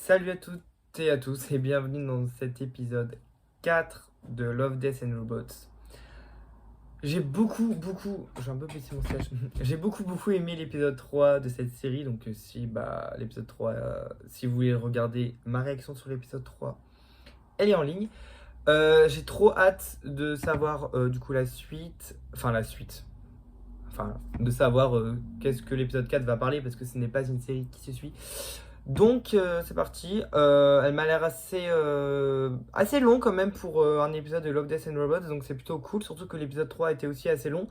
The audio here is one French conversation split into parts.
Salut à toutes et à tous et bienvenue dans cet épisode 4 de Love, Death and Robots. J'ai j'ai un peu petit mon stage. J'ai beaucoup aimé l'épisode 3 de cette série, donc si l'épisode 3, si vous voulez regarder ma réaction sur l'épisode 3, elle est en ligne. J'ai trop hâte de savoir du coup la suite, de savoir qu'est-ce que l'épisode 4 va parler parce que ce n'est pas une série qui se suit. Donc c'est parti. Elle m'a l'air assez long quand même pour un épisode de Love, Death and Robots, donc c'est plutôt cool, surtout que l'épisode 3 était aussi assez long.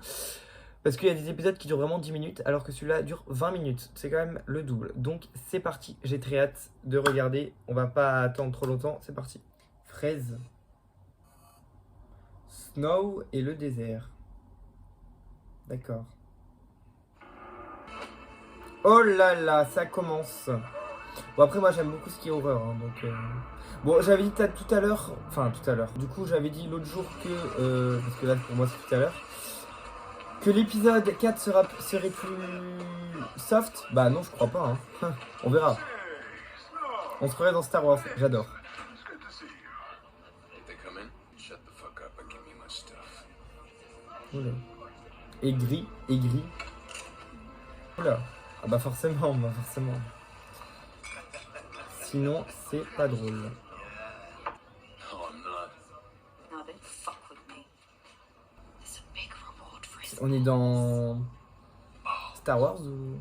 Parce qu'il y a des épisodes qui durent vraiment 10 minutes, alors que celui-là dure 20 minutes. C'est quand même le double. Donc c'est parti, j'ai très hâte de regarder. On va pas attendre trop longtemps, c'est parti. Fraise. Snow et le désert. D'accord. Oh là là, ça commence. Bon après moi j'aime beaucoup ce qui est horreur, hein, donc... Bon j'avais dit tout à l'heure, du coup j'avais dit l'autre jour que, parce que là pour moi c'est tout à l'heure, que l'épisode 4 serait plus soft. Bah non je crois pas, hein. On verra. On se croirait dans Star Wars, j'adore. Oula. Aigri. Oula. Ah bah forcément. Sinon c'est pas drôle. On est dans Star Wars ou...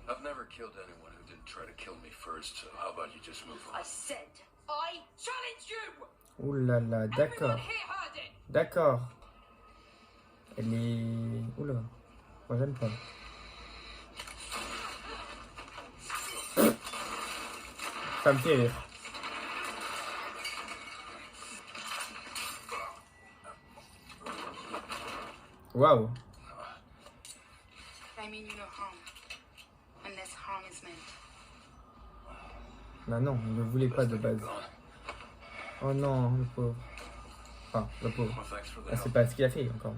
I've never killed anyone who didn't try to kill me first, so how about you just move on? I said I challenge you! Ouh là là, d'accord. Everyone here heard it! D'accord. Elle est... Oula. Moi j'aime pas. Ça me fait rire. Waouh. I mean you no harm. Unless harm is meant. Bah non, il ne voulait pas de base. Oh non, le pauvre. Enfin, le pauvre. Well, thanks for the Ah, c'est help. pas ce qu'il a fait encore.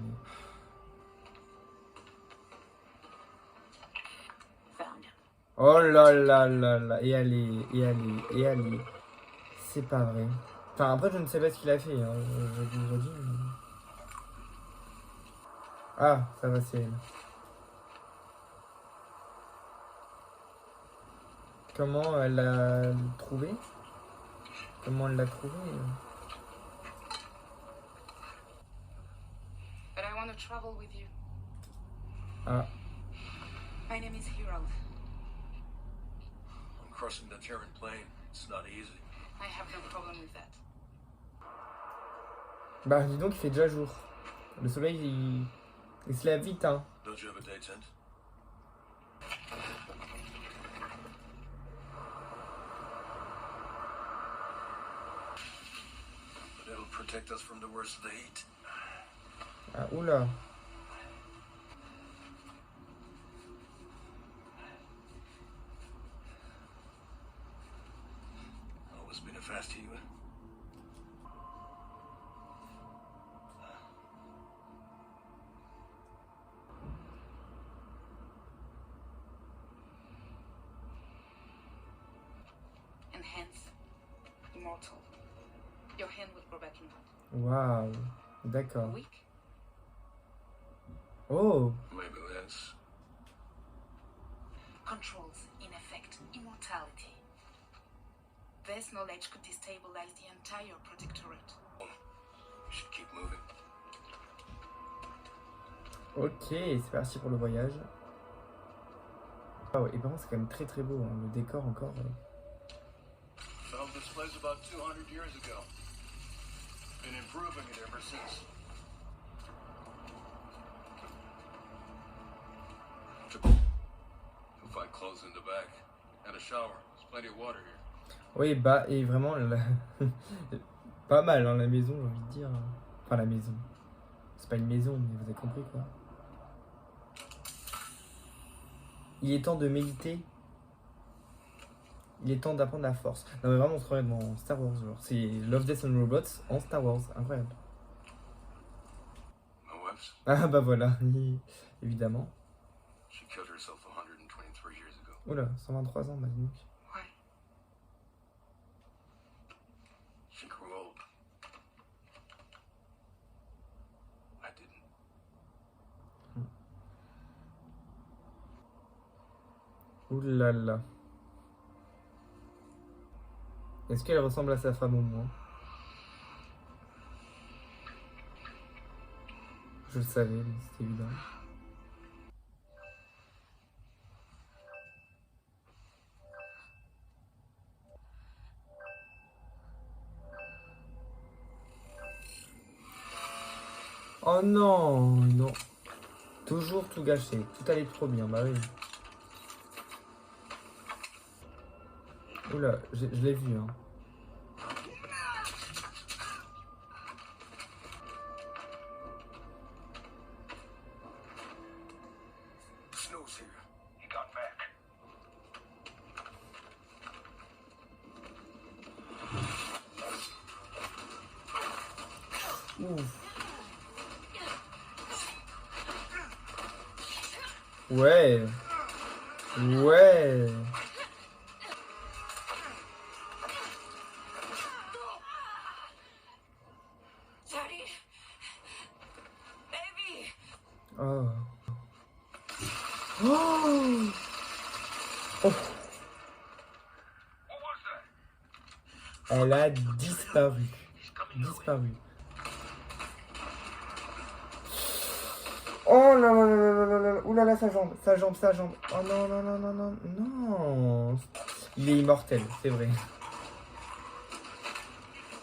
Found him. Oh là là là là. Et allez. C'est pas vrai. Enfin, après, je ne sais pas ce qu'il a fait. Hein. Je vous redis. Mais... Ah, ça va, c'est elle. Comment elle l'a trouvé? Comment elle l'a trouvé? But I want to travel with you. Ah, My name is Hero. I'm crossing the Terran plain. It's not easy. I have no problem with that. bah dis donc, il fait déjà jour. Le soleil, il se lève vite, hein. Don't you have a day tent? But it'll protect us from the worst of the heat. Ah, oula. Always been a fast healer. And hence, immortal. Your hand will grow back in blood. Waouh. D'accord. Weak? Oh. Maybe less. Controls, in effect, immortality. This knowledge could destabilize the entire protectorate. We should keep moving. Ok, c'est parti pour le voyage. Ah ouais, et par contre, c'est quand même très beau, hein. Le décor encore. Found this place about 200 years ago. Been improving it ever since. You'll find clothes in the back. And a shower. There's plenty of water here. Oui, bah, et vraiment, pas mal, hein, la maison, j'ai envie de dire. Enfin, la maison. C'est pas une maison, mais vous avez compris, quoi. Il est temps de méditer. Il est temps d'apprendre la force. Non, mais vraiment, on se croirait dans Star Wars, genre. C'est Love, Death and Robots en Star Wars. Incroyable. My wife's. Ah, bah voilà, évidemment. She killed herself 123 years ago. Oula, 123 ans, bah dis donc. Why? She grew old. I didn't. Oulala. Est-ce qu'elle ressemble à sa femme au moins? Je le savais, mais c'était évident. Oh non, non. Toujours tout gâché. Tout allait trop bien, bah oui. Oula, je l'ai vu, hein. Snow's here. He got back. Ouf. Ouais. Ouais. Daddy! Baby! Oh. Oh. Oh. What was that? Elle a disparu. Disparu. Oh là là là là là là là. Ouh là là, sa jambe, sa jambe, sa jambe. Oh non, non, non, non, non, non. Il est immortel, c'est vrai.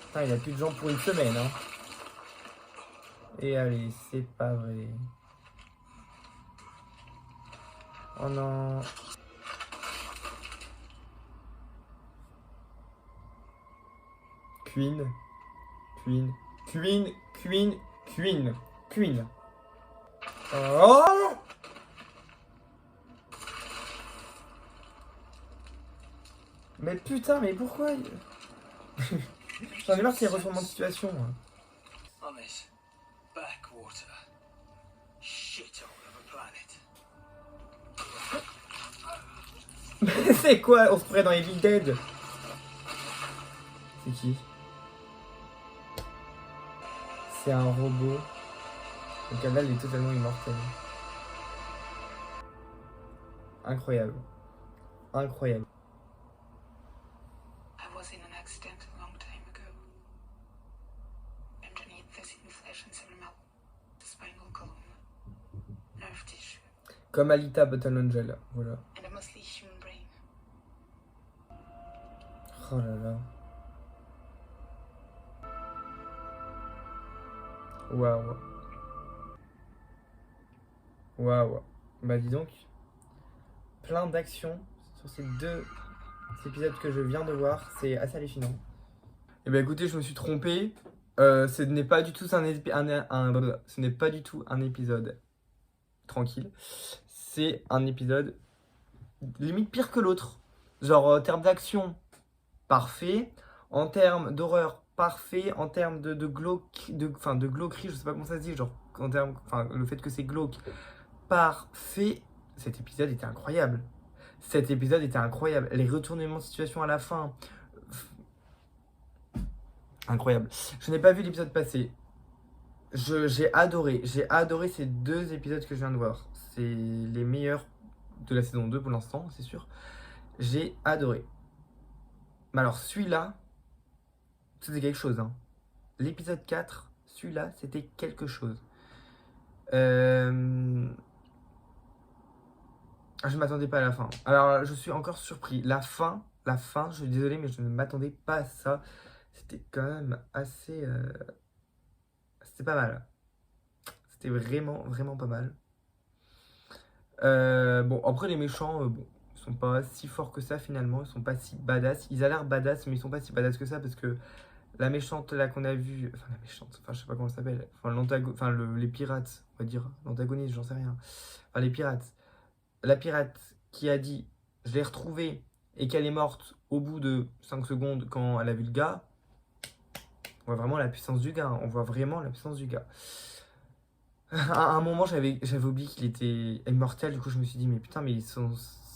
Putain, il a plus de jambes pour une semaine, hein. Et allez, c'est pas vrai. Oh non. Queen. Queen. Queen. Queen. Queen. Queen. Oh! Mais putain, mais pourquoi J'en ai marre qu'il y ait retournement de situation. Moi. On this backwater shithole of a planet. Mais c'est quoi? On se pourrait dans Evil Dead. C'est qui? C'est un robot. Le canal est totalement immortel. Incroyable. Incroyable. I was in an accident a long time ago. Underneath the skin, flesh and cerebral, the spinal column, nerve tissue, Comme Alita Battle Angel. Voilà. and a mostly human brain. Oh là là. Waouh. Waouh. Bah dis donc. Plein d'actions sur ces deux épisodes que je viens de voir. C'est assez hallucinant. Et bah écoutez, je me suis trompé. Ce n'est pas du tout ce n'est pas du tout un épisode tranquille. C'est un épisode limite pire que l'autre. Genre en termes d'action, parfait. En termes d'horreur, parfait. En termes de glauquerie, je sais pas comment ça se dit. Genre en termes, le fait que c'est glauque, parfait. Cet épisode était incroyable. Cet épisode était incroyable. Les retournements de situation à la fin, incroyable. Je n'ai pas vu l'épisode passé. J'ai adoré ces deux épisodes que je viens de voir. C'est les meilleurs de la saison 2 pour l'instant, c'est sûr. J'ai adoré. Mais alors celui-là, c'était quelque chose. Hein. L'épisode 4, celui-là, c'était quelque chose. Je ne m'attendais pas à la fin. Alors, je suis encore surpris. La fin, je suis désolé, mais je ne m'attendais pas à ça. C'était quand même assez... C'était pas mal. C'était vraiment, vraiment pas mal. Bon, après, les méchants, bon, ils sont pas si forts que ça, finalement. Ils sont pas si badass. Ils ont l'air badass, mais ils sont pas si badass que ça, parce que la méchante, là, qu'on a vue... Enfin, la méchante, je sais pas comment elle s'appelle. Enfin, les pirates, on va dire. L'antagoniste, j'en sais rien. Enfin, les pirates. La pirate qui a dit je l'ai retrouvée et qu'elle est morte au bout de 5 secondes quand elle a vu le gars, on voit vraiment la puissance du gars. On voit vraiment la puissance du gars. À un moment, j'avais oublié qu'il était immortel. Du coup, je me suis dit, mais putain, mais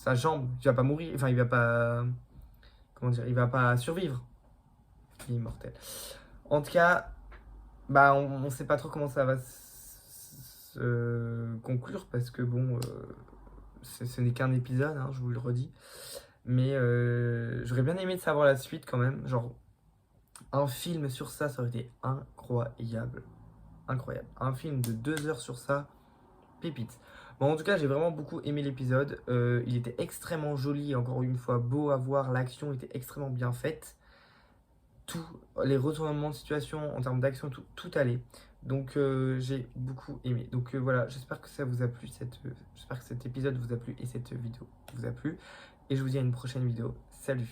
sa jambe. Il va pas mourir, enfin il va pas, comment dire, il va pas survivre. Il est immortel. En tout cas, bah on sait pas trop comment ça va se conclure parce que bon, ce n'est qu'un épisode, hein, je vous le redis. Mais j'aurais bien aimé de savoir la suite quand même. Genre, un film sur ça, ça aurait été incroyable. Incroyable. Un film de 2 heures sur ça, pépite. Bon, en tout cas, j'ai vraiment beaucoup aimé l'épisode. Il était extrêmement joli, encore une fois, beau à voir. L'action était extrêmement bien faite. Tout, les retournements de situation en termes d'action, tout allait. Donc j'ai beaucoup aimé. Donc voilà, j'espère que ça vous a plu, j'espère que cet épisode vous a plu et cette vidéo vous a plu. Et je vous dis à une prochaine vidéo. Salut!